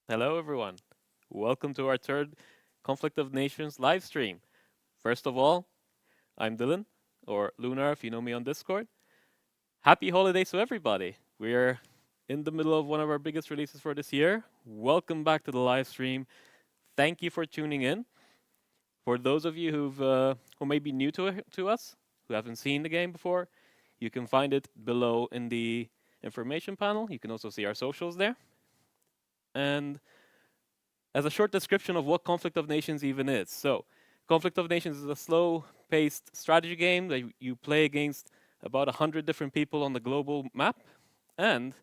Hello, everyone. Welcome to our third Conflict of Nations live stream. First of all, I'm Dylan, or Lunar if you know me on Discord. Happy holidays to everybody. We're in the middle of one of our biggest releases for this year. Welcome back to the live stream. Thank you for tuning in. For those of you who may be new to us, who haven't seen the game before, you can find it below in the information panel. You can also see our socials there. And as a short description of what Conflict of Nations even is. So, Conflict of Nations is a slow paced strategy game that you play against about 100 different people on the global map, and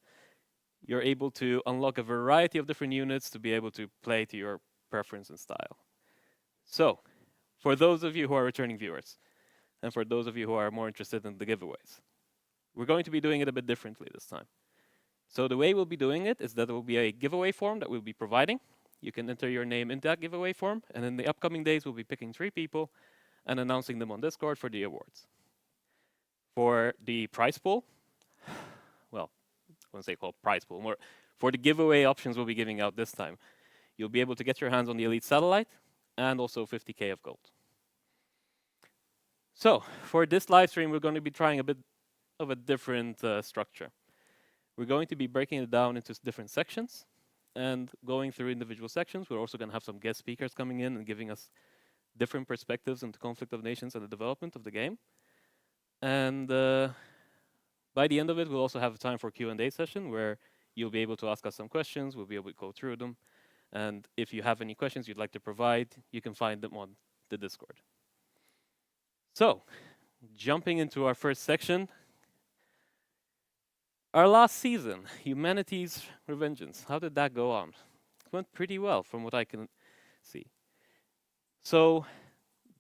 you're able to unlock a variety of different units to be able to play to your preference and style. So, for those of you who are returning viewers, and for those of you who are more interested in the giveaways, we're going to be doing it a bit differently this time. So, the way we'll be doing it is that there will be a giveaway form that we'll be providing. You can enter your name in that giveaway form, and in the upcoming days, we'll be picking 3 people and announcing them on Discord for the awards. For the prize pool, well, I wouldn't say called prize pool, more for the giveaway options we'll be giving out this time. You'll be able to get your hands on the Elite Satellite and also 50k of gold. So, for this live stream, we're going to be trying a bit of a different structure. We're going to be breaking it down into different sections and going through individual sections. We're also going to have some guest speakers coming in and giving us different perspectives into Conflict of Nations and the development of the game. And by the end of it, we'll also have a time for a Q&A session where you'll be able to ask us some questions. We'll be able to go through them. And if you have any questions you'd like to provide, you can find them on the Discord. So, jumping into our first section, our last season, Humanity's Revengeance. How did that go on? It went pretty well from what I can see. So,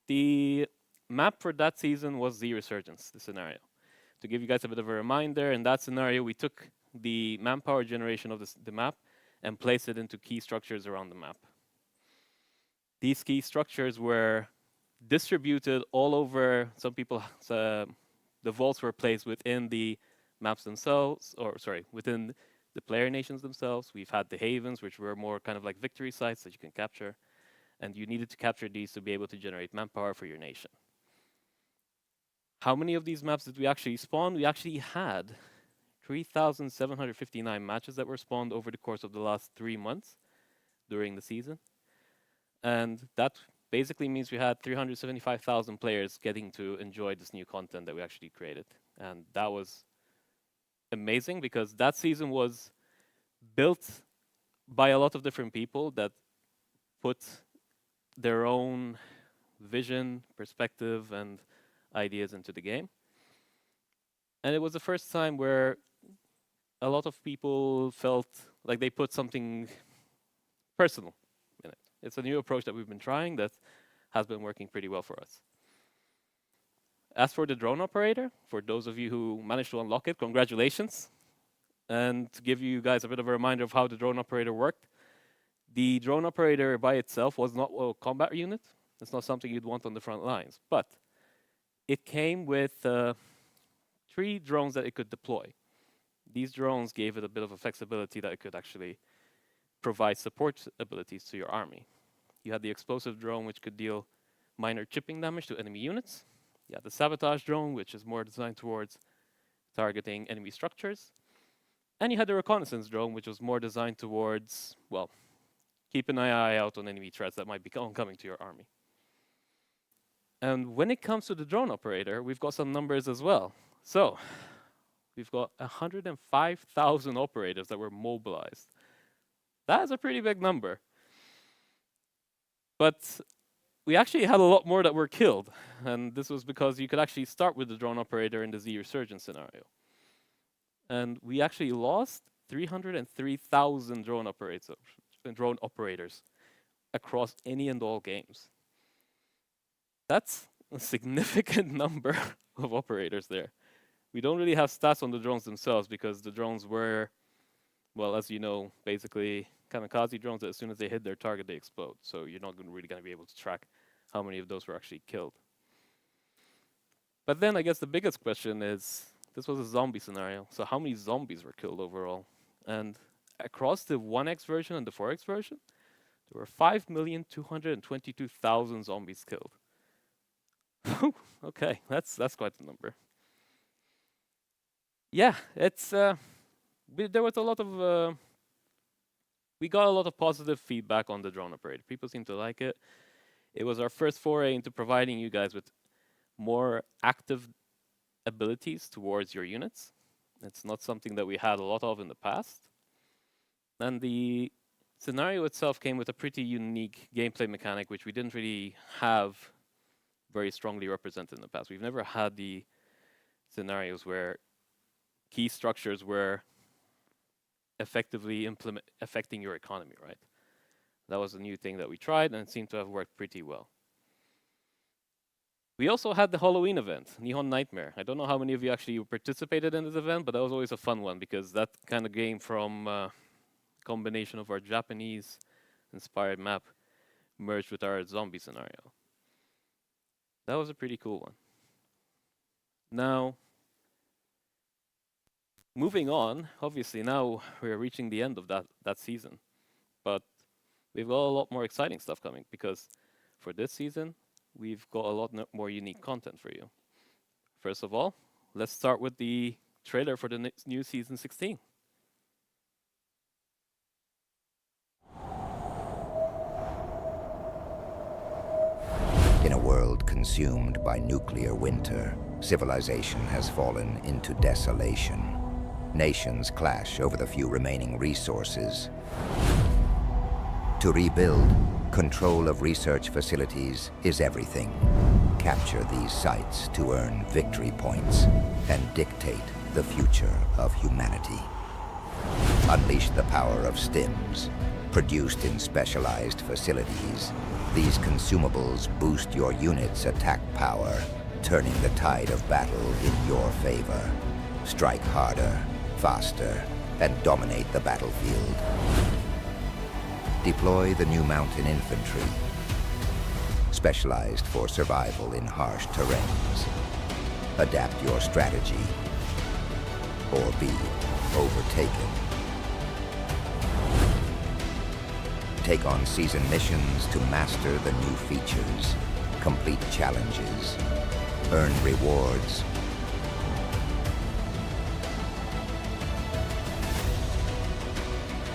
the map for that season was the Resurgence, the scenario. To give you guys a bit of a reminder, in that scenario, we took the manpower generation of the map and placed it into key structures around the map. These key structures were distributed all over. Some people, the vaults were placed within the maps themselves, or sorry, within the player nations themselves. We've had the havens, which were more kind of like victory sites that you can capture, and you needed to capture these to be able to generate manpower for your nation. How many of these maps did we actually spawn? We actually had 3,759 matches that were spawned over the course of the last 3 months during the season. And that basically means we had 375,000 players getting to enjoy this new content that we actually created. And that was amazing because that season was built by a lot of different people that put their own vision, perspective, and ideas into the game. And it was the first time where a lot of people felt like they put something personal in it. It's a new approach that we've been trying that has been working pretty well for us. As for the drone operator, for those of you who managed to unlock it, congratulations. And to give you guys a bit of a reminder of how the drone operator worked, the drone operator by itself was not a combat unit. It's not something you'd want on the front lines. But it came with 3 drones that it could deploy. These drones gave it a bit of a flexibility that it could actually provide support abilities to your army. You had the explosive drone, which could deal minor chipping damage to enemy units. You had the sabotage drone, which is more designed towards targeting enemy structures. And you had the reconnaissance drone, which was more designed towards, well, keep an eye out on enemy threats that might be oncoming to your army. And when it comes to the drone operator, we've got some numbers as well. So, we've got 105,000 operators that were mobilized. That is a pretty big number. But we actually had a lot more that were killed. And this was because you could actually start with the drone operator in the Z Resurgence scenario. And we actually lost 303,000 drone operators across any and all games. That's a significant number of operators there. We don't really have stats on the drones themselves because the drones were, well, as you know, basically kamikaze drones that as soon as they hit their target, they explode. So you're not really going to be able to track how many of those were actually killed. But then I guess the biggest question is, this was a zombie scenario, so how many zombies were killed overall? And across the 1x version and the 4x version, there were 5,222,000 zombies killed. Okay, that's quite a number. Yeah, it's there was a lot of we got a lot of positive feedback on the drone operator. People seem to like it. It was our first foray into providing you guys with more active abilities towards your units. It's not something that we had a lot of in the past. And the scenario itself came with a pretty unique gameplay mechanic, which we didn't really have very strongly represented in the past. We've never had the scenarios where key structures were effectively affecting your economy, right? That was a new thing that we tried, and it seemed to have worked pretty well. We also had the Halloween event, Nihon Nightmare. I don't know how many of you actually participated in this event, but that was always a fun one because that kind of came from a combination of our Japanese-inspired map merged with our zombie scenario. That was a pretty cool one. Now, moving on, obviously now we're reaching the end of that season, but we've got a lot more exciting stuff coming because for this season, we've got a lot more unique content for you. First of all, let's start with the trailer for the new season 16. In a world consumed by nuclear winter, civilization has fallen into desolation. Nations clash over the few remaining resources. To rebuild, control of research facilities is everything. Capture these sites to earn victory points and dictate the future of humanity. Unleash the power of Stims. Produced in specialized facilities, these consumables boost your unit's attack power, turning the tide of battle in your favor. Strike harder, faster, and dominate the battlefield. Deploy the new mountain infantry, specialized for survival in harsh terrains. Adapt your strategy, or be overtaken. Take on season missions to master the new features, complete challenges, earn rewards,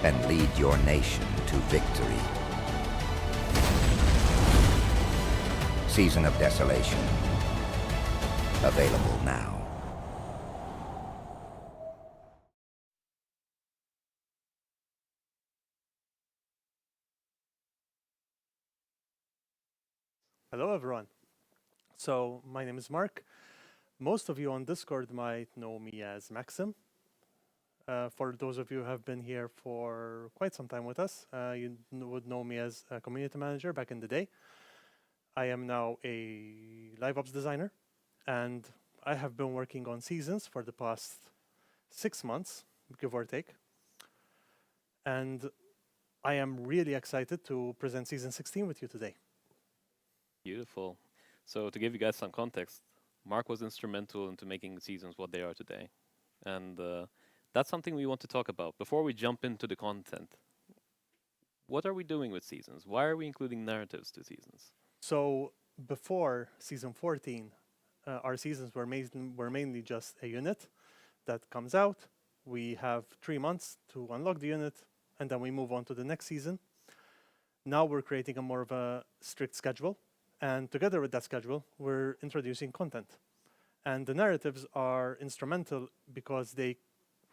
and lead your nation to victory. Season of Desolation. Available now. Hello, everyone. So, my name is Mark. Most of you on Discord might know me as Maxim. For those of you who have been here for quite some time with us, you would know me as a community manager back in the day. I am now a live ops designer, and I have been working on seasons for the past 6 months, give or take. And I am really excited to present season 16 with you today. Beautiful. So to give you guys some context, Mark was instrumental into making the seasons what they are today. And that's something we want to talk about. Before we jump into the content, what are we doing with seasons? Why are we including narratives to seasons? So before season 14, our seasons were mainly just a unit that comes out. We have 3 months to unlock the unit, and then we move on to the next season. Now we're creating a more of a strict schedule. And together with that schedule, we're introducing content. And the narratives are instrumental because they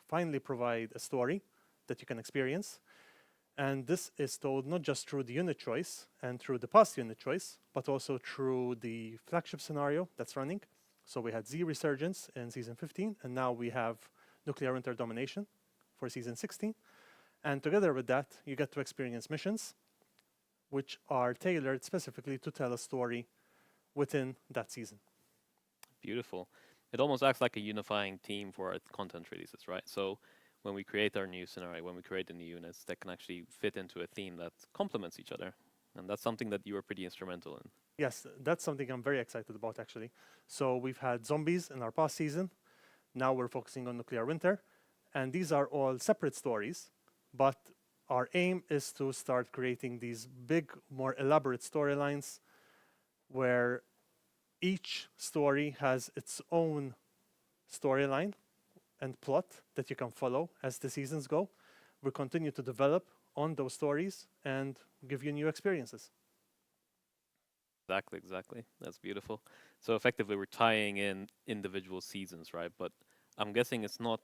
finally provide a story that you can experience. And this is told not just through the unit choice and through the past unit choice, but also through the flagship scenario that's running. So we had Z Resurgence in season 15, and now we have Nuclear Winter Domination for season 16. And together with that, you get to experience missions which are tailored specifically to tell a story within that season. Beautiful. It almost acts like a unifying theme for our content releases, right? So when we create our new scenario, when we create the new units, that can actually fit into a theme that complements each other. And that's something that you were pretty instrumental in. Yes, that's something I'm very excited about, actually. So we've had zombies in our past season. Now we're focusing on Nuclear Winter. And these are all separate stories, But our aim is to start creating these big, more elaborate storylines where each story has its own storyline and plot that you can follow as the seasons go. We'll continue to develop on those stories and give you new experiences. Exactly. That's beautiful. So effectively, we're tying in individual seasons, right? But I'm guessing it's not.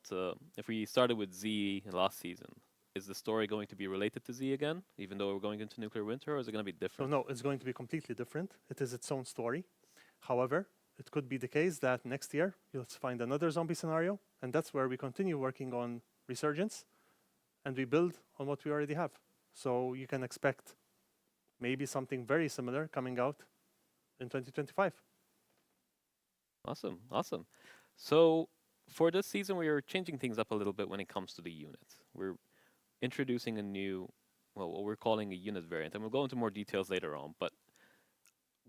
If we started with Z last season, is the story going to be related to Z again, even though we're going into nuclear winter, or is it going to be So different? no, it's going to be completely different. It is its own story. However, it could be the case that next year you'll find another zombie scenario, and that's where we continue working on Resurgence, and we build on what we already have. So you can expect maybe something very similar coming out in 2025. Awesome. So for this season, we are changing things up a little bit when it comes to the unit. We're introducing a new, well, what we're calling a unit variant, and we'll go into more details later on. But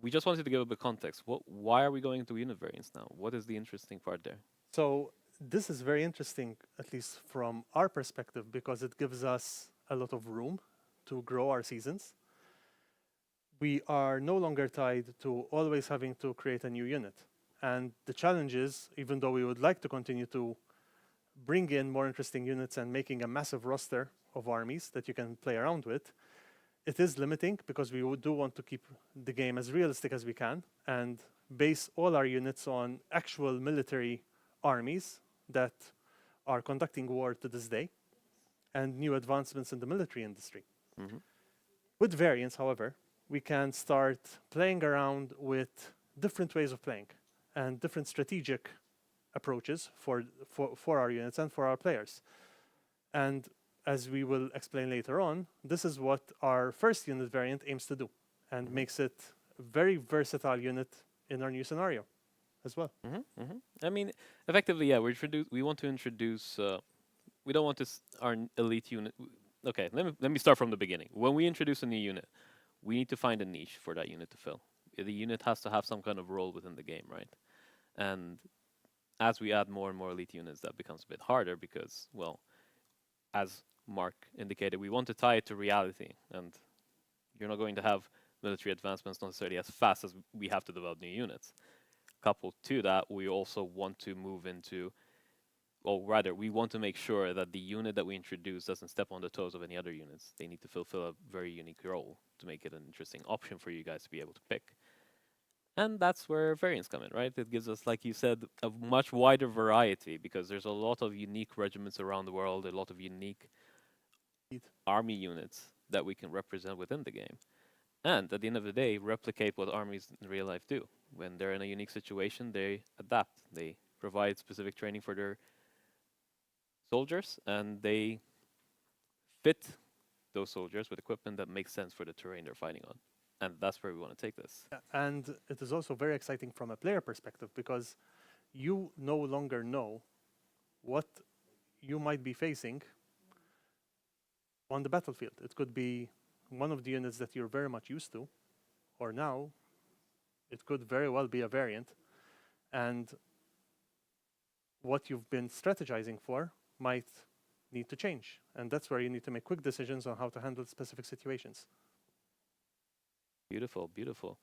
we just wanted to give a bit of context. Why are we going into unit variants now? What is the interesting part there? So this is very interesting, at least from our perspective, because it gives us a lot of room to grow our seasons. We are no longer tied to always having to create a new unit. And the challenge is, even though we would like to continue to bring in more interesting units and making a massive roster of armies that you can play around with, it is limiting because we do want to keep the game as realistic as we can and base all our units on actual military armies that are conducting war to this day and new advancements in the military industry. Mm-hmm. With variants, however, we can start playing around with different ways of playing and different strategic approaches for our units and for our players. And as we will explain later on, this is what our first unit variant aims to do and makes it a very versatile unit in our new scenario as well. I mean, effectively, yeah, we want to introduce. We don't want our elite unit. Okay, let me start from the beginning. When we introduce a new unit, we need to find a niche for that unit to fill. The unit has to have some kind of role within the game, right? And as we add more and more elite units, that becomes a bit harder because, well, as Mark indicated, we want to tie it to reality, and you're not going to have military advancements necessarily as fast as we have to develop new units. Coupled to that, we also want to move into, or rather, we want to make sure that the unit that we introduce doesn't step on the toes of any other units. They need to fulfill a very unique role to make it an interesting option for you guys to be able to pick. And that's where variants come in, right? It gives us, like you said, a much wider variety because there's a lot of unique regiments around the world, a lot of unique army units that we can represent within the game. And at the end of the day, replicate what armies in real life do. When they're in a unique situation, they adapt. They provide specific training for their soldiers, and they fit those soldiers with equipment that makes sense for the terrain they're fighting on. And that's where we want to take this. And it is also very exciting from a player perspective because you no longer know what you might be facing on the battlefield. It could be one of the units that you're very much used to, or now it could very well be a variant. And what you've been strategizing for might need to change. And that's where you need to make quick decisions on how to handle specific situations. Beautiful.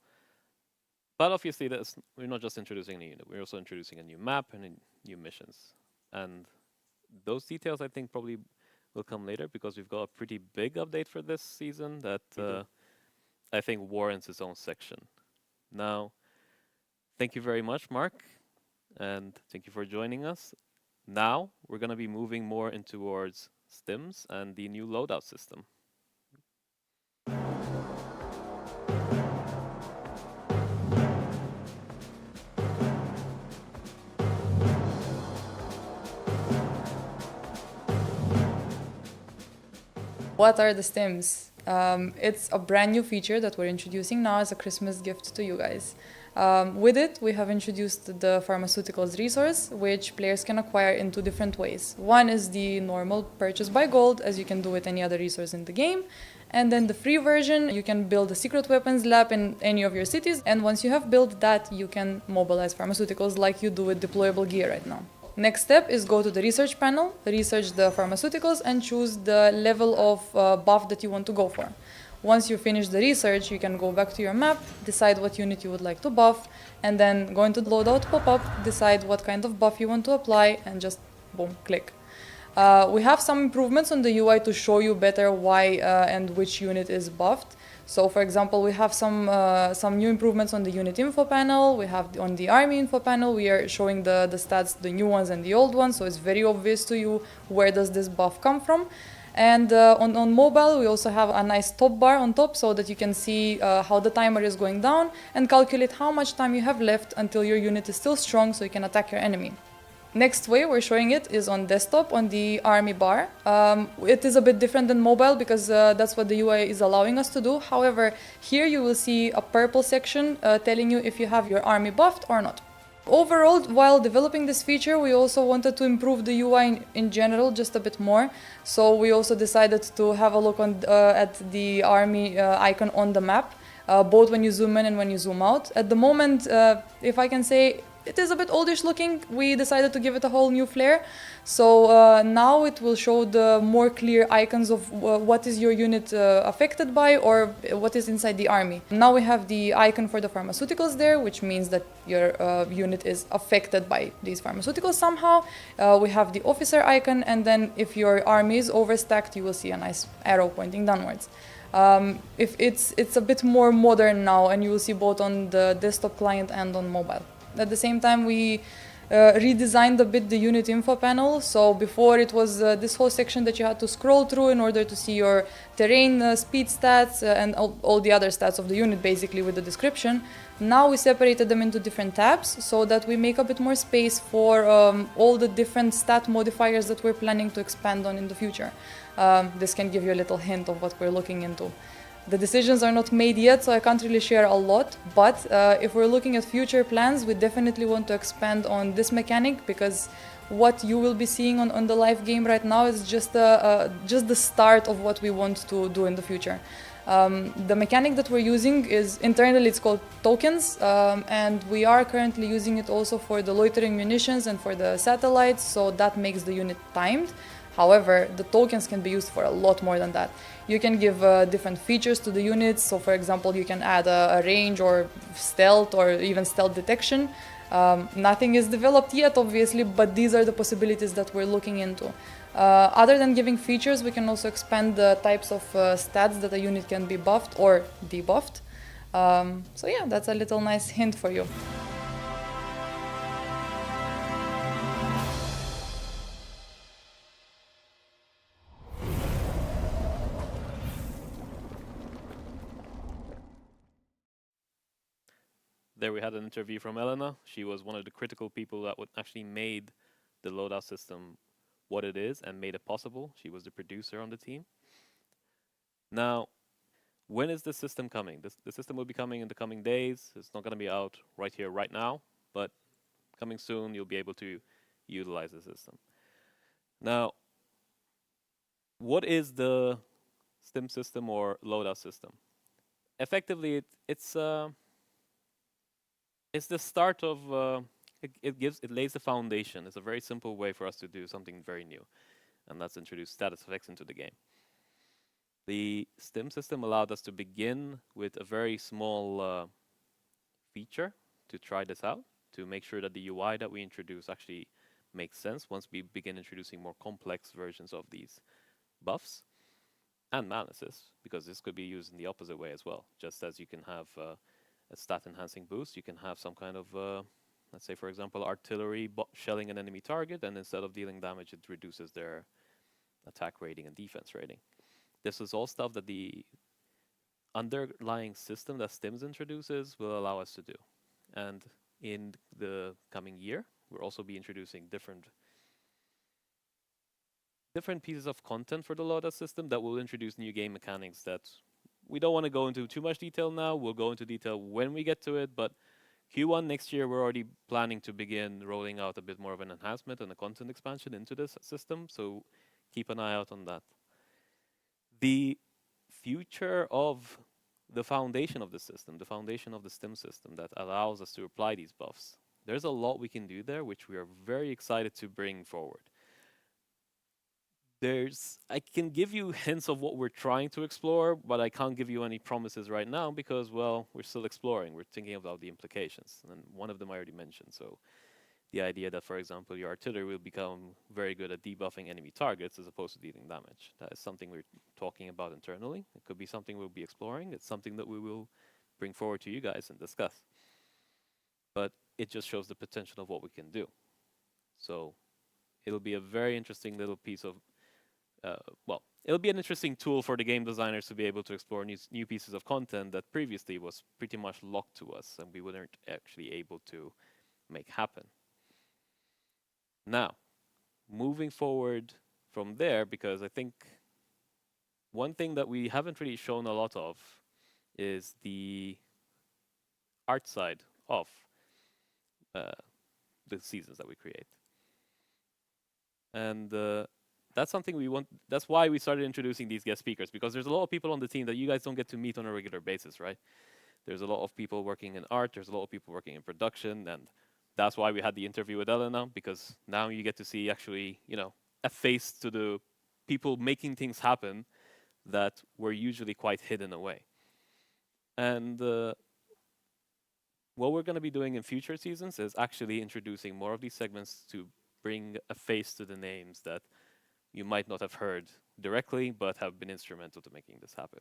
But obviously, we're not just introducing a new unit. We're also introducing a new map and new missions. And those details, I think, probably will come later because we've got a pretty big update for this season that I think warrants its own section. Now, thank you very much, Mark, and thank you for joining us. Now, we're going to be moving more in towards Stims and the new loadout system. What are the Stims? It's a brand new feature that we're introducing now as a Christmas gift to you guys. With it, we have introduced the pharmaceuticals resource, which players can acquire in two different ways. One is the normal purchase by gold, as you can do with any other resource in the game. And then the free version, you can build a secret weapons lab in any of your cities. And once you have built that, you can mobilize pharmaceuticals like you do with deployable gear right now. Next step is go to the research panel, research the pharmaceuticals, and choose the level of buff that you want to go for. Once you finish the research, you can go back to your map, decide what unit you would like to buff, and then go into the loadout pop-up, decide what kind of buff you want to apply, and just boom, click. We have some improvements on the UI to show you better why and which unit is buffed. So, for example, we have some new improvements on the unit info panel. We have on the army info panel, we are showing the stats, the new ones and the old ones. So it's very obvious to you where does this buff come from. And on mobile, we also have a nice top bar on top so that you can see how the timer is going down and calculate how much time you have left until your unit is still strong so you can attack your enemy. Next way we're showing it is on desktop on the army bar. It is a bit different than mobile because that's what the UI is allowing us to do. However, here you will see a purple section telling you if you have your army buffed or not. Overall, while developing this feature, we also wanted to improve the UI in general just a bit more. So we also decided to have a look at the army icon on the map, both when you zoom in and when you zoom out. At the moment, if I can say, it is a bit oldish looking. We decided to give it a whole new flair. So now it will show the more clear icons of what is your unit affected by or what is inside the army. Now we have the icon for the pharmaceuticals there, which means that your unit is affected by these pharmaceuticals somehow. We have the officer icon, and then if your army is overstacked, you will see a nice arrow pointing downwards. If it's a bit more modern now, and you will see both on the desktop client and on mobile. At the same time, we redesigned a bit the unit info panel. So before it was this whole section that you had to scroll through in order to see your terrain, speed stats, and all the other stats of the unit, basically with the description. Now we separated them into different tabs so that we make a bit more space for all the different stat modifiers that we're planning to expand on in the future. This can give you a little hint of what we're looking into. The decisions are not made yet, so I can't really share a lot, but if we're looking at future plans, we definitely want to expand on this mechanic, because what you will be seeing on the live game right now is just the start of what we want to do in the future. The mechanic that we're using is internally, it's called tokens, and we are currently using it also for the loitering munitions and for the satellites, so that makes the unit timed. However, the tokens can be used for a lot more than that. You can give different features to the units. So, for example, you can add a range or stealth or even stealth detection. Nothing is developed yet, obviously, but these are the possibilities that we're looking into. Other than giving features, we can also expand the types of stats that a unit can be buffed or debuffed. So yeah, that's a little nice hint for you. There we had an interview from Elena. She was one of the critical people that actually made the loadout system what it is and made it possible. She was the producer on the team. Now, when is this system coming? The system will be coming in the coming days. It's not going to be out right here, right now, but coming soon, you'll be able to utilize the system. Now, what is the Stim system or loadout system? Effectively, it's the start of it lays the foundation. It's a very simple way for us to do something very new, and that's introduce status effects into the game. The Stim system allowed us to begin with a very small feature to try this out, to make sure that the UI that we introduce actually makes sense once we begin introducing more complex versions of these buffs and mana assist, because this could be used in the opposite way as well. Just as you can have a stat enhancing boost, you can have some kind of, let's say for example, artillery shelling an enemy target, and instead of dealing damage, it reduces their attack rating and defense rating. This is all stuff that the underlying system that Stims introduces will allow us to do. And in the coming year, we'll also be introducing different pieces of content for the loadout system that will introduce new game mechanics that we don't want to go into too much detail now. We'll go into detail when we get to it, but Q1 next year, we're already planning to begin rolling out a bit more of an enhancement and a content expansion into this system, so keep an eye out on that. The future of the foundation of the system, the foundation of the Stim system that allows us to apply these buffs, there's a lot we can do there, which we are very excited to bring forward. I can give you hints of what we're trying to explore, but I can't give you any promises right now because, well, we're still exploring. We're thinking about the implications, and one of them I already mentioned. So the idea that, for example, your artillery will become very good at debuffing enemy targets as opposed to dealing damage. That is something we're talking about internally. It could be something we'll be exploring. It's something that we will bring forward to you guys and discuss. But it just shows the potential of what we can do. So it'll be a very interesting little piece of, it'll be an interesting tool for the game designers to be able to explore new pieces of content that previously was pretty much locked to us and we weren't actually able to make happen. Now, moving forward from there, because I think one thing that we haven't really shown a lot of is the art side of the seasons that we create. And that's something we want. That's why we started introducing these guest speakers, because there's a lot of people on the team that you guys don't get to meet on a regular basis, right? There's a lot of people working in art, there's a lot of people working in production, and that's why we had the interview with Elena, because now you get to see actually, a face to the people making things happen that were usually quite hidden away. And what we're going to be doing in future seasons is actually introducing more of these segments to bring a face to the names that you might not have heard directly, but have been instrumental to making this happen.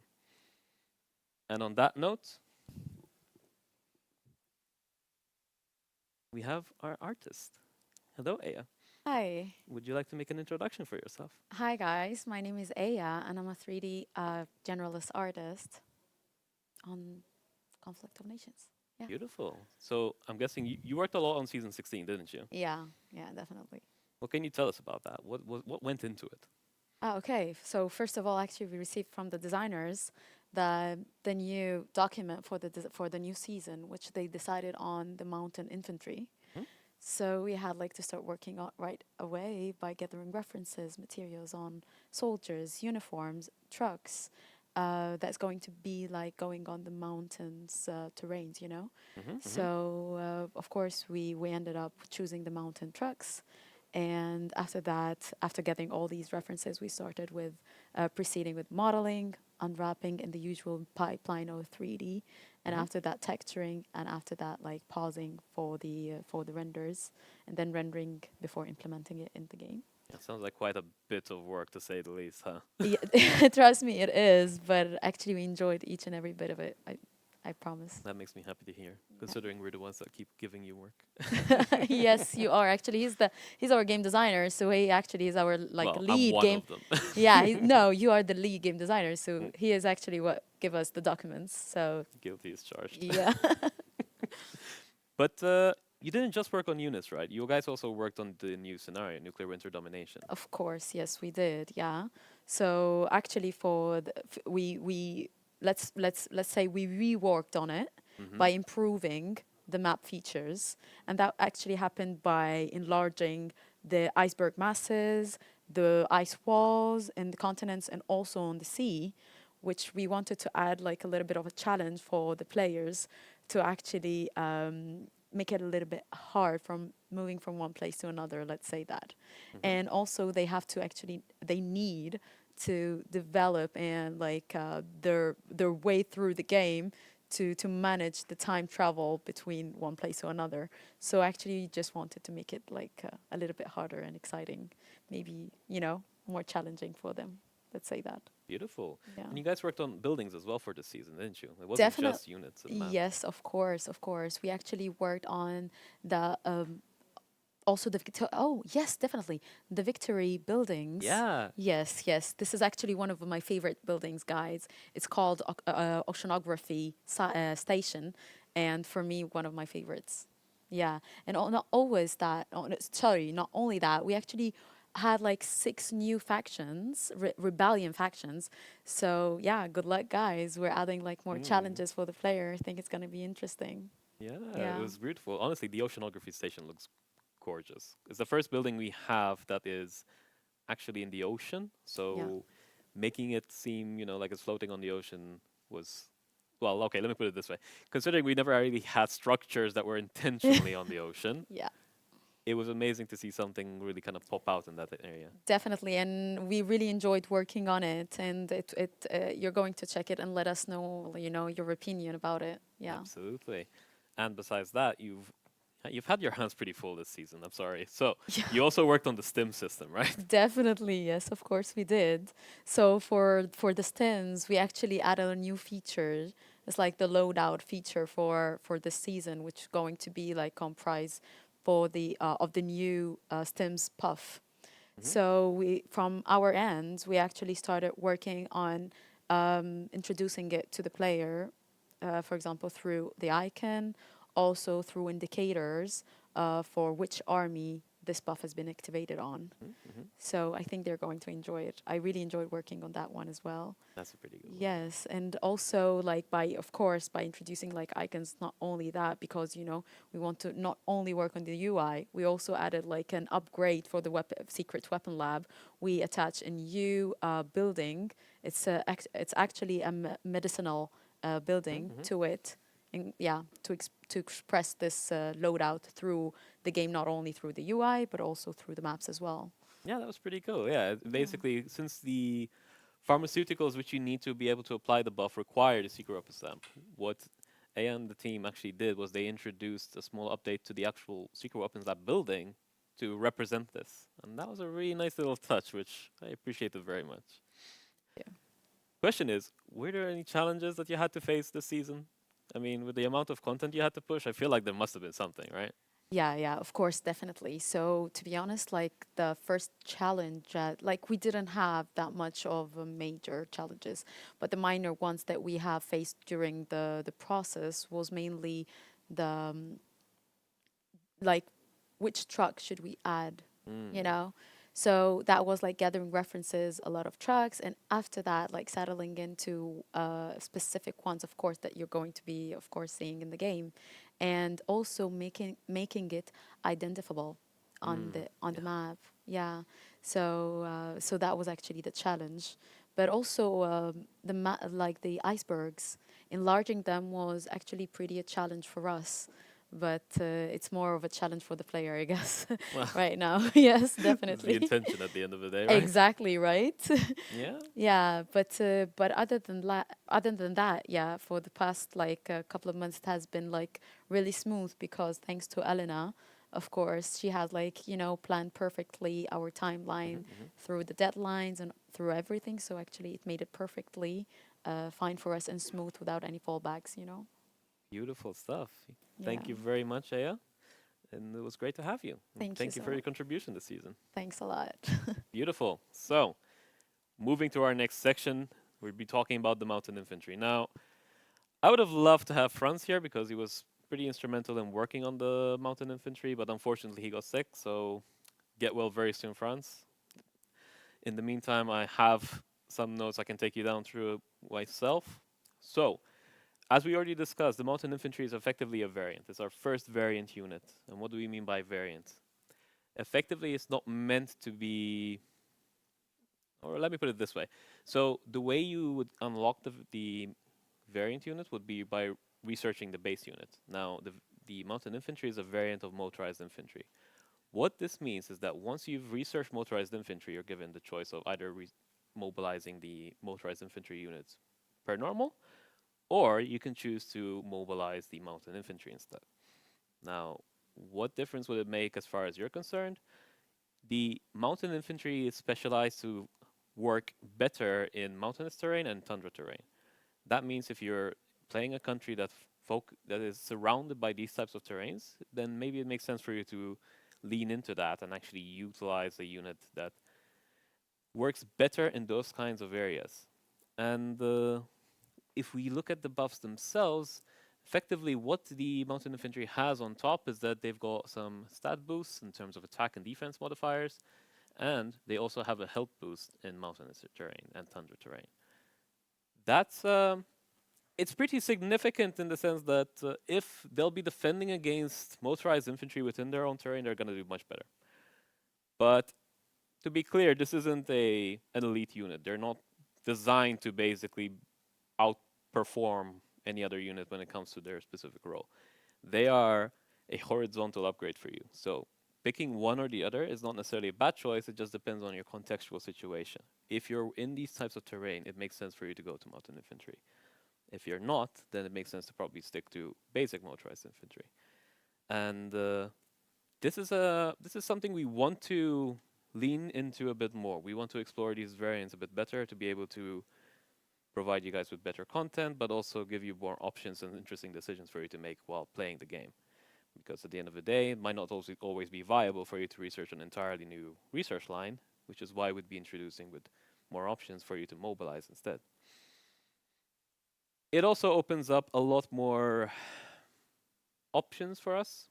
And on that note, we have our artist. Hello, Aya. Hi. Would you like to make an introduction for yourself? Hi, guys. My name is Aya, and I'm a 3D generalist artist on Conflict of Nations. Yeah. Beautiful. So I'm guessing you worked a lot on season 16, didn't you? Yeah, definitely. What can you tell us about that? What went into it? Okay. So first of all, actually, we received from the designers the new document for the new season, which they decided on the mountain infantry. Hmm? So we had to start working on right away by gathering references, materials on soldiers, uniforms, trucks. That's going to be going on the mountains terrains, So of course we ended up choosing the mountain trucks, and after that, after getting all these references, we started with proceeding with modeling, unwrapping in the usual pipeline of 3D, and after that texturing, and after that pausing for the renders, and then rendering before implementing it in the game. It sounds like quite a bit of work, to say the least, huh? Yeah, trust me, it is, but actually we enjoyed each and every bit of it. I promise. That makes me happy to hear, considering we're the ones that keep giving you work. Yes, you are actually. He's our game designer, so he actually is our Well, lead I'm one game. of them. Yeah, no, you are the lead game designer, so he is actually what give us the documents. So Guilty as charged. yeah. But you didn't just work on units, right? You guys also worked on the new scenario, Nuclear Winter Domination. Of course, yes, we did. Yeah. So actually, we let's say we reworked on it by improving the map features, and that actually happened by enlarging the iceberg masses, the ice walls in the continents, and also on the sea, which we wanted to add a little bit of a challenge for the players to actually make it a little bit hard from moving from one place to another, let's say that. And also they need to develop and their way through the game to manage the time travel between one place to another. So actually just wanted to make it a little bit harder and exciting, maybe, more challenging for them. Let's say that. Beautiful. Yeah. And you guys worked on buildings as well for this season, didn't you? It wasn't just units and maps. Yes, of course. We actually worked on the also the yes, definitely the victory buildings. Yeah. Yes. This is actually one of my favorite buildings, guys. It's called Oceanography Station, and for me, one of my favorites. Yeah, and not always that. Not only that. We actually had 6 new factions, rebellion factions. So yeah, good luck, guys. We're adding more challenges for the player. I think it's gonna be interesting. Yeah, it was beautiful. Honestly, the Oceanography Station looks gorgeous. It's the first building we have that is actually in the ocean. So making it seem, like it's floating on the ocean was well, okay, let me put it this way. Considering we never really had structures that were intentionally on the ocean, Yeah, it was amazing to see something really kind of pop out in that area. definitely. And we really enjoyed working on it. And you're going to check it and let us know, your opinion about it. Yeah. Absolutely. And besides that, you've had your hands pretty full this season. I'm sorry. So Yeah. you also worked on the Stim system, right? Definitely, yes, of course we did. So for the Stims, we actually added a new feature. It's like the loadout feature for this season, which is going to be like comprised for the of the new Stims puff. Hmm. So we from our end, we actually started working on introducing it to the player, for example, through the icon, also through indicators for which army this buff has been activated on. Hmm. So I think they're going to enjoy it. I really enjoyed working on that one as well. That's a pretty good one. Yes, and also like of course, by introducing like icons, not only that, because we want to not only work on the UI, we also added like an upgrade for the secret weapon lab. We attach a new building. It's actually a medicinal building Hmm. to it. And yeah, to express this loadout through the game, not only through the UI but also through the maps as well. Yeah, that was pretty cool. Yeah, Yeah. basically, since the pharmaceuticals which you need to be able to apply the buff require the secret weapon stamp, what Aya and the team actually did was they introduced a small update to the actual secret weapons lab building to represent this. And that was a really nice little touch, which I appreciated very much. Yeah. Question is, were there any challenges that you had to face this season? I mean, with the amount of content you had to push, I feel like there must have been something, right? Yeah, yeah, of course, definitely. So to be honest, like the first challenge, like we didn't have that much of major challenges, but the minor ones that we have faced during the process was mainly the like which truck should we add, you Mm. know? So that was like gathering references, a lot of trucks, and after that, like settling into specific ones, of course, that you're going to be, of course, seeing in the game, and also making it identifiable on Mm. the Yeah. map. Yeah. So that was actually the challenge, but also like the icebergs, enlarging them was actually pretty a challenge for us, but it's more of a challenge for the player, I guess, Well, right now. Yes, it's the definitely. intention at the end of the day, right? Exactly right. Yeah. Yeah, but other than that, yeah, for the past like a couple of months, it has been like really smooth because thanks to Elena, of course, she has like planned perfectly our Hmm. timeline Hmm. through the deadlines and through everything. So actually, it made it perfectly fine for us and smooth without any fallbacks. Beautiful stuff. Yeah. Thank you very much, Aya. And it was great to have you. And Thank you thank you so for your much. contribution this season. Thanks a lot. Beautiful. So, moving to our next section, we'll be talking about the mountain infantry. Now, I would have loved to have Franz here because he was pretty instrumental in working on the mountain infantry, but unfortunately he got sick, so get well very soon, Franz. In the meantime, I have some notes I can take you down through myself. So, as we already discussed, the mountain infantry is effectively a variant. It's our first variant unit. And what do we mean by variant? Effectively, it's not meant to be, or let me put it this way. So the way you would unlock the variant unit would be by researching the base unit. Now, the mountain infantry is a variant of motorized infantry. What this means is that once you've researched motorized infantry, you're given the choice of either mobilizing the motorized infantry units per normal, or you can choose to mobilize the mountain infantry instead. Now, what difference would it make as far as you're concerned? The mountain infantry is specialized to work better in mountainous terrain and tundra terrain. That means if you're playing a country that is surrounded by these types of terrains, then maybe it makes sense for you to lean into that and actually utilize a unit that works better in those kinds of areas. And if we look at the buffs themselves, effectively what the mountain infantry has on top is that they've got some stat boosts in terms of attack and defense modifiers, and they also have a health boost in mountainous terrain and tundra terrain. That's it's pretty significant in the sense that if they'll be defending against motorized infantry within their own terrain, they're going to do much better. But to be clear, this isn't an elite unit. They're not designed to basically outperform any other unit when it comes to their specific role. They are a horizontal upgrade for you. So picking one or the other is not necessarily a bad choice. It just depends on your contextual situation. If you're in these types of terrain, it makes sense for you to go to mountain infantry. If you're not, then it makes sense to probably stick to basic motorized infantry. And this is something we want to lean into a bit more. We want to explore these variants a bit better to be able to provide you guys with better content, but also give you more options and interesting decisions for you to make while playing the game. Because at the end of the day, it might not always be viable for you to research an entirely new research line, which is why we'd be introducing with more options for you to mobilize instead. It also opens up a lot more options for us,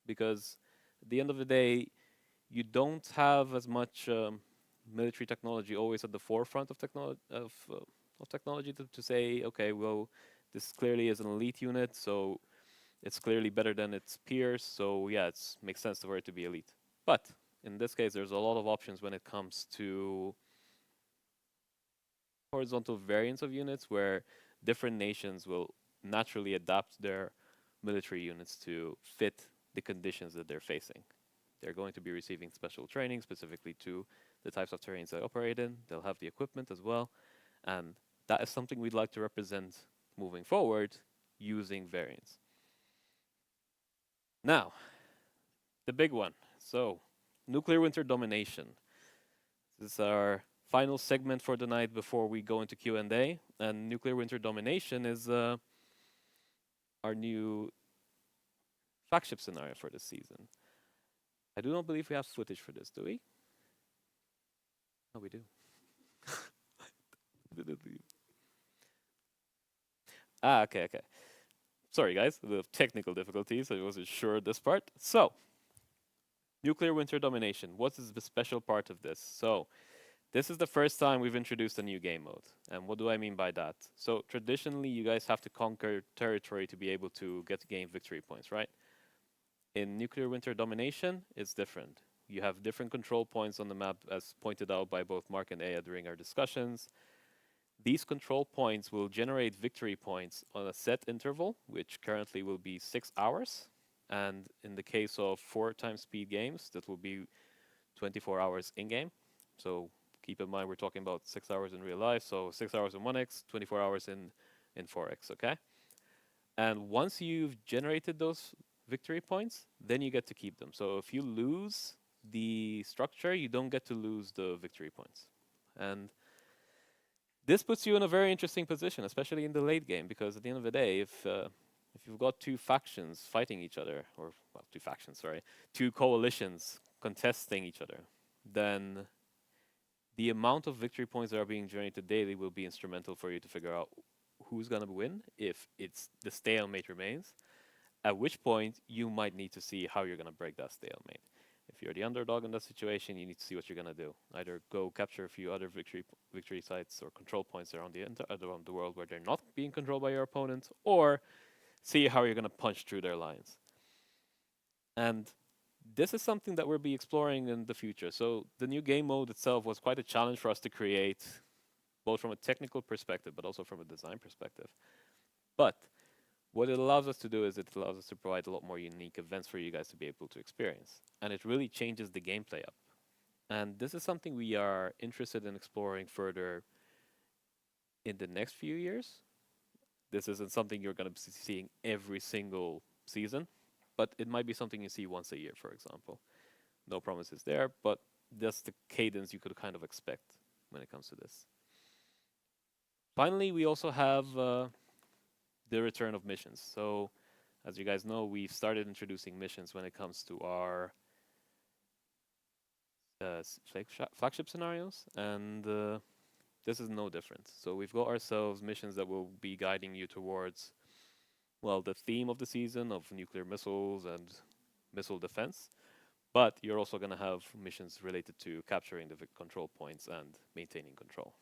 because at the end of the day, you don't have as much military technology always at the forefront of technology to say, okay, well, this clearly is an elite unit, so it's clearly better than its peers, so yeah, it makes sense for it to be elite. But in this case, there's a lot of options when it comes to horizontal variants of units where different nations will naturally adapt their military units to fit the conditions that they're facing. They're going to be receiving special training specifically to the types of terrains they operate in. They'll have the equipment as well. And that is something we'd like to represent moving forward using variants. Now, the big one. So, nuclear winter domination. This is our final segment for the night before we go into Q&A. And nuclear winter domination is our new flagship scenario for this season. I do not believe we have footage for this, do we? Oh, we do. Okay. Sorry, guys, the technical difficulties. I wasn't sure this part. So, nuclear winter domination. What is the special part of this? So, this is the first time we've introduced a new game mode. And what do I mean by that? So, traditionally, you guys have to conquer territory to be able to gain victory points, right? In nuclear winter domination, it's different. You have different control points on the map, as pointed out by both Mark and Aya during our discussions. These control points will generate victory points on a set interval, which currently will be 6 hours. And in the case of 4x speed games, that will be 24 hours in-game. So keep in mind, we're talking about 6 hours in real life. So 6 hours in 1x, 24 hours in 4x, okay? And once you've generated those victory points, then you get to keep them. So if you lose the structure, you don't get to lose the victory points. And this puts you in a very interesting position, especially in the late game, because at the end of the day, if you've got two factions fighting each other, or well, two coalitions contesting each other, then the amount of victory points that are being generated daily will be instrumental for you to figure out who's going to win if it's the stalemate remains. At which point, you might need to see how you're going to break that stalemate. If you're the underdog in that situation, you need to see what you're going to do. Either go capture a few other victory sites or control points around the world where they're not being controlled by your opponent, or see how you're going to punch through their lines. And this is something that we'll be exploring in the future. So the new game mode itself was quite a challenge for us to create, both from a technical perspective, but also from a design perspective. But what it allows us to do is it allows us to provide a lot more unique events for you guys to be able to experience. And it really changes the gameplay up. And this is something we are interested in exploring further in the next few years. This isn't something you're going to be seeing every single season, but it might be something you see once a year, for example. No promises there, but that's the cadence you could kind of expect when it comes to this. Finally, we also have the return of missions. So, as you guys know, we've started introducing missions when it comes to our flagship scenarios, and this is no different. So we've got ourselves missions that will be guiding you towards, well, the theme of the season of nuclear missiles and missile defense, but you're also going to have missions related to capturing the control points and maintaining control.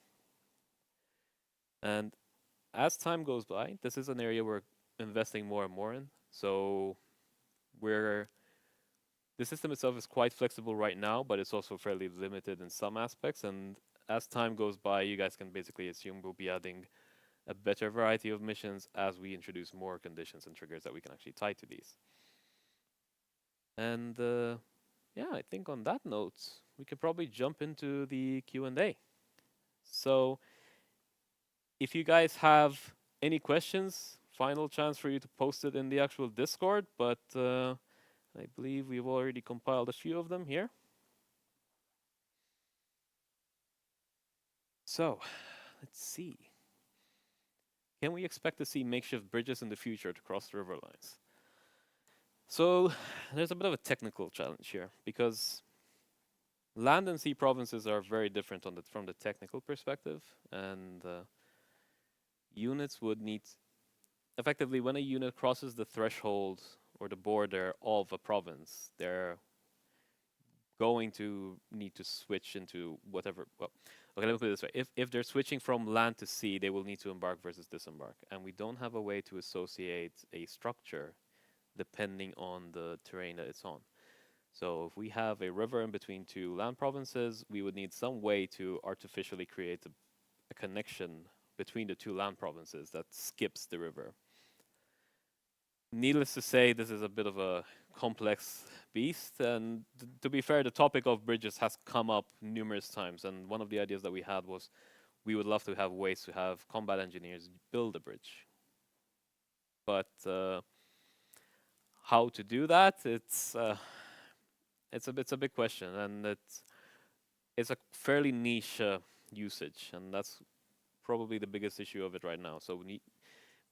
And as time goes by, this is an area we're investing more and more in. So the system itself is quite flexible right now, but it's also fairly limited in some aspects. And as time goes by, you guys can basically assume we'll be adding a better variety of missions as we introduce more conditions and triggers that we can actually tie to these. And yeah, I think on that note, we could probably jump into the Q&A. So if you guys have any questions, final chance for you to post it in the actual Discord, but I believe we've already compiled a few of them here. So, let's see. Can we expect to see makeshift bridges in the future to cross the river lines? So, there's a bit of a technical challenge here, because land and sea provinces are very different from the technical perspective, and units would need, effectively, when a unit crosses the threshold or the border of a province, they're going to need to switch into whatever. Well, okay, let me put it this way: if they're switching from land to sea, they will need to embark versus disembark, and we don't have a way to associate a structure depending on the terrain that it's on. So if we have a river in between two land provinces, we would need some way to artificially create a connection between the two land provinces that skips the river. Needless to say, this is a bit of a complex beast, and to be fair, the topic of bridges has come up numerous times, and one of the ideas that we had was we would love to have ways to have combat engineers build a bridge. But how to do that, it's a big question, and it's a fairly niche usage, and that's probably the biggest issue of it right now. So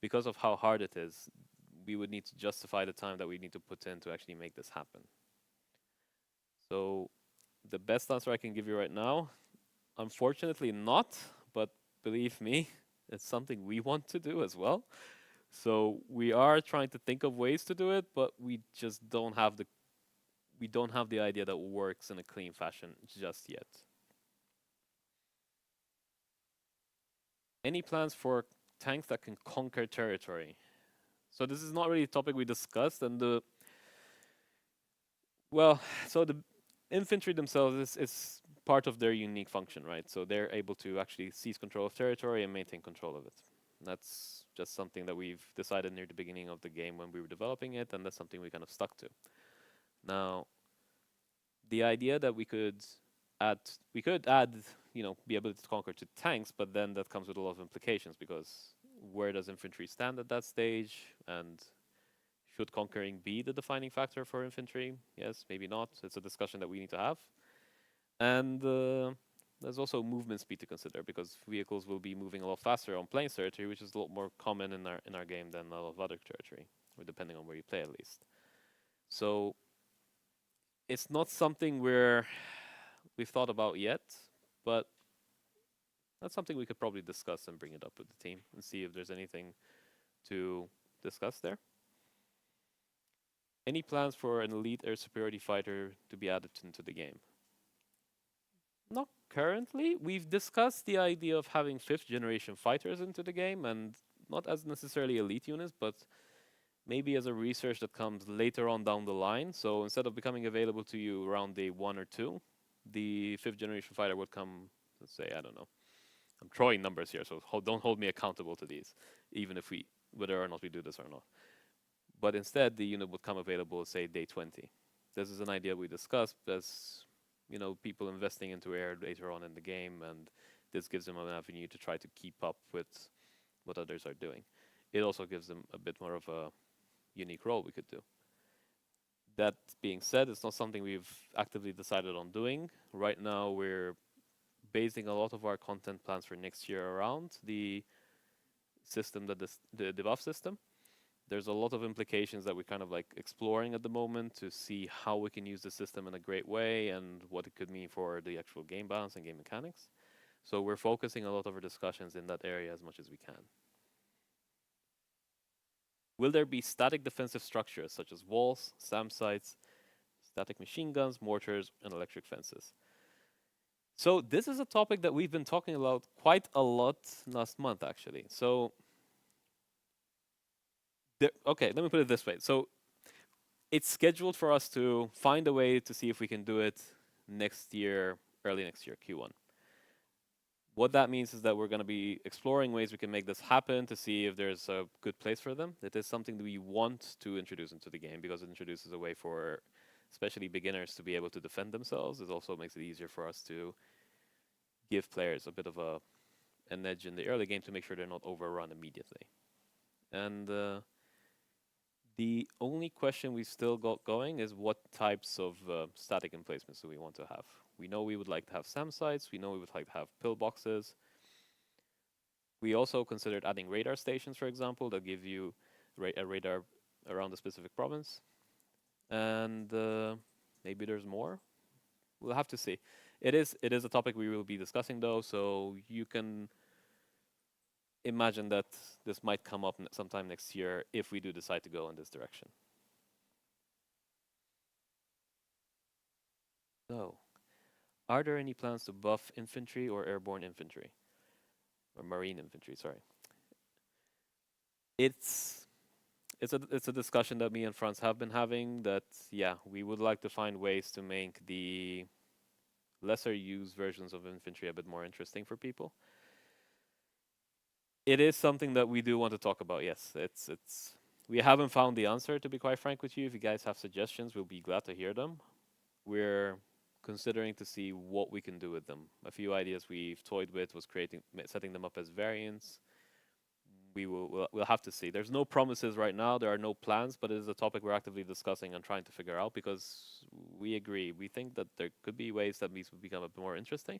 because of how hard it is, we would need to justify the time that we need to put in to actually make this happen. So the best answer I can give you right now, unfortunately not, but believe me, it's something we want to do as well. So we are trying to think of ways to do it, but we just don't have the idea that works in a clean fashion just yet. Any plans for tanks that can conquer territory? So this is not really a topic we discussed, and the infantry themselves is part of their unique function, right? So they're able to actually seize control of territory and maintain control of it. That's just something that we've decided near the beginning of the game when we were developing it, and that's something we kind of stuck to. Now, the idea that we could add, the ability to conquer to tanks, but then that comes with a lot of implications, because where does infantry stand at that stage, and should conquering be the defining factor for infantry? Yes, maybe not. It's a discussion that we need to have. And there's also movement speed to consider, because vehicles will be moving a lot faster on plains territory, which is a lot more common in our game than a lot of other territory, or depending on where you play at least. So it's not something we've thought about yet, but that's something we could probably discuss and bring it up with the team and see if there's anything to discuss there. Any plans for an elite air superiority fighter to be added into the game? Not currently. We've discussed the idea of having 5th generation fighters into the game, and not as necessarily elite units, but maybe as a research that comes later on down the line. So instead of becoming available to you around day 1 or 2, the 5th generation fighter would come, let's say, I don't know. I'm throwing numbers here, so don't hold me accountable to these, even if whether or not we do this or not. But instead, the unit would come available, say, day 20. This is an idea we discussed as, people investing into air later on in the game, and this gives them an avenue to try to keep up with what others are doing. It also gives them a bit more of a unique role we could do. That being said, it's not something we've actively decided on doing. Right now, we're basing a lot of our content plans for next year around the system, the debuff system. There's a lot of implications that we're kind of like exploring at the moment to see how we can use the system in a great way and what it could mean for the actual game balance and game mechanics. So we're focusing a lot of our discussions in that area as much as we can. Will there be static defensive structures such as walls, SAM sites, static machine guns, mortars, and electric fences? So this is a topic that we've been talking about quite a lot last month, actually. So, okay, let me put it this way. So it's scheduled for us to find a way to see if we can do it next year, early next year, Q1. What that means is that we're going to be exploring ways we can make this happen to see if there's a good place for them. It is something that we want to introduce into the game because it introduces a way for especially beginners to be able to defend themselves. It also makes it easier for us to give players a bit of an edge in the early game to make sure they're not overrun immediately. And the only question we still got going is what types of static emplacements do we want to have? We know we would like to have SAM sites. We know we would like to have pillboxes. We also considered adding radar stations, for example, that give you a radar around a specific province. And maybe there's more. We'll have to see. It is a topic we will be discussing, though, so you can imagine that this might come up sometime next year if we do decide to go in this direction. So, are there any plans to buff infantry or airborne infantry? Or marine infantry, sorry. It's a discussion that me and Franz have been having that, yeah, we would like to find ways to make the lesser used versions of infantry a bit more interesting for people. It is something that we do want to talk about, yes. We haven't found the answer, to be quite frank with you. If you guys have suggestions, we'll be glad to hear them. We're considering to see what we can do with them. A few ideas we've toyed with was setting them up as variants. We'll have to see. There's no promises right now. There are no plans, but it is a topic we're actively discussing and trying to figure out because we agree. We think that there could be ways that these would become a bit more interesting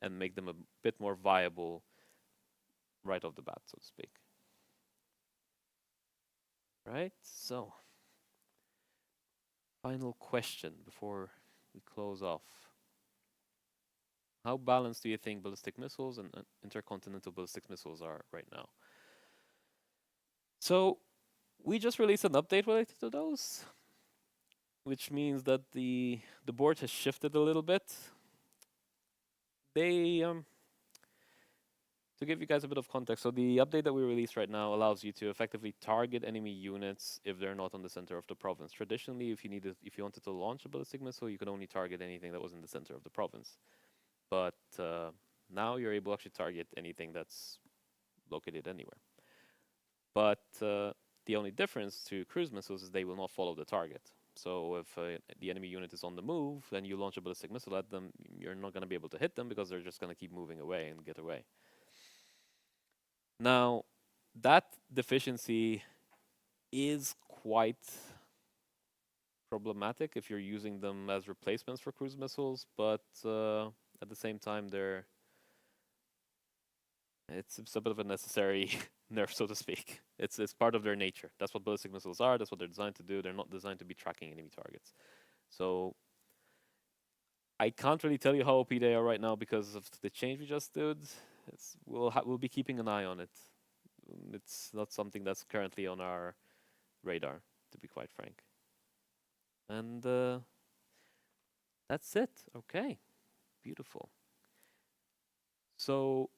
and make them a bit more viable right off the bat, so to speak. Right, so final question before we close off. How balanced do you think ballistic missiles and intercontinental ballistic missiles are right now? So we just released an update related to those, which means that the board has shifted a little bit. They to give you guys a bit of context, so the update that we released right now allows you to effectively target enemy units if they're not on the center of the province. Traditionally, if you wanted to launch a ballistic missile, you could only target anything that was in the center of the province. But now you're able to actually target anything that's located anywhere. But the only difference to cruise missiles is they will not follow the target. So if the enemy unit is on the move and you launch a ballistic missile at them, you're not going to be able to hit them because they're just going to keep moving away and get away. Now, that deficiency is quite problematic if you're using them as replacements for cruise missiles, but at the same time, it's a bit of a necessary nerf, so to speak. It's part of their nature. That's what ballistic missiles are. That's what they're designed to do. They're not designed to be tracking enemy targets. So I can't really tell you how OP they are right now because of the change we just did. We'll be keeping an eye on it. It's not something that's currently on our radar, to be quite frank. And that's it. Okay, beautiful. So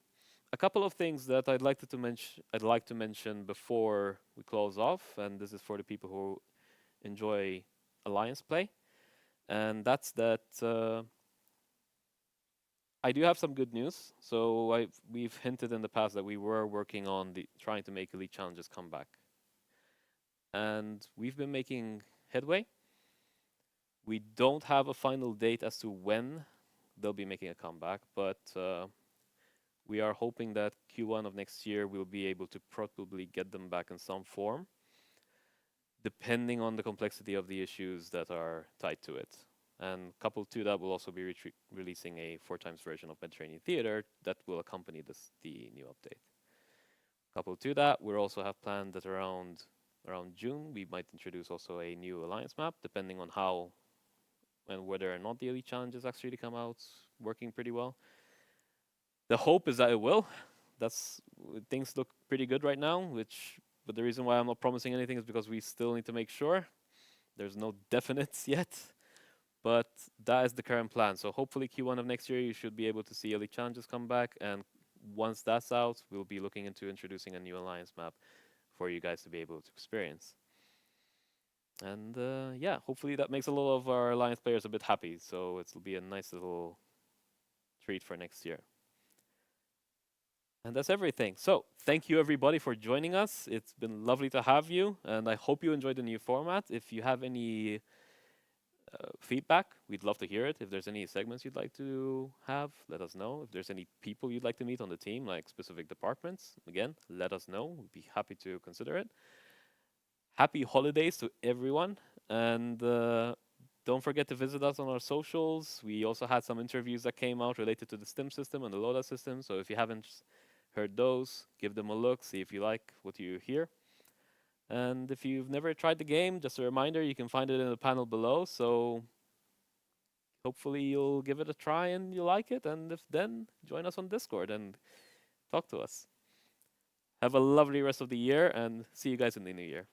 a couple of things that I'd like to mention before we close off, and this is for the people who enjoy alliance play, and that's that. I do have some good news. So we've hinted in the past that we were working on trying to make elite challenges come back, and we've been making headway. We don't have a final date as to when they'll be making a comeback, but we are hoping that Q1 of next year we'll be able to probably get them back in some form, depending on the complexity of the issues that are tied to it. And coupled to that, we'll also be releasing a 4x version of Mediterranean Theater that will accompany the new update. Coupled to that, we also have planned that around June, we might introduce also a new alliance map, depending on how and whether or not the elite challenges actually come out working pretty well. The hope is that it will. Things look pretty good right now, but the reason why I'm not promising anything is because we still need to make sure. There's no definites yet. But that is the current plan. So hopefully Q1 of next year, you should be able to see elite challenges come back. And once that's out, we'll be looking into introducing a new alliance map for you guys to be able to experience. And yeah, hopefully that makes a lot of our alliance players a bit happy. So it'll be a nice little treat for next year. And that's everything. So, thank you everybody for joining us. It's been lovely to have you, and I hope you enjoyed the new format. If you have any feedback, we'd love to hear it. If there's any segments you'd like to have, let us know. If there's any people you'd like to meet on the team, like specific departments, again, let us know. We'd be happy to consider it. Happy holidays to everyone, and don't forget to visit us on our socials. We also had some interviews that came out related to the Stim system and the loadout system, so if you haven't heard those, give them a look, see if you like what you hear. And if you've never tried the game, just a reminder, you can find it in the panel below, so hopefully you'll give it a try and you like it, and if then, join us on Discord and talk to us. Have a lovely rest of the year, and see you guys in the new year.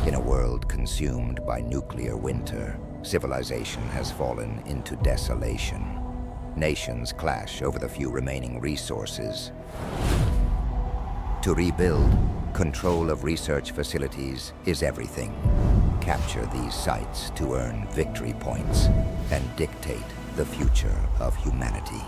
In a world consumed by nuclear winter, civilization has fallen into desolation. Nations clash over the few remaining resources. To rebuild, control of research facilities is everything. Capture these sites to earn victory points and dictate the future of humanity.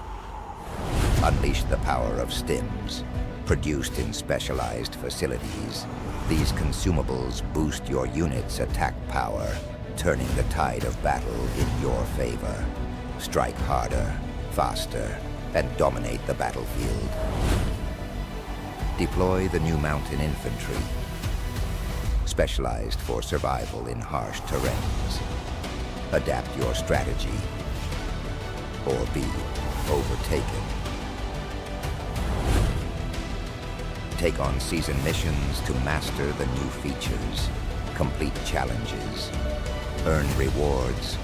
Unleash the power of Stims. Produced in specialized facilities, these consumables boost your unit's attack power, turning the tide of battle in your favor. Strike harder, faster, and dominate the battlefield. Deploy the new mountain infantry, specialized for survival in harsh terrains. Adapt your strategy, or be overtaken. Take on season missions to master the new features, complete challenges, earn rewards,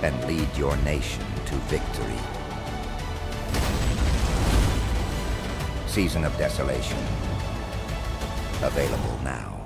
and lead your nation to victory. Season of Desolation. Available now.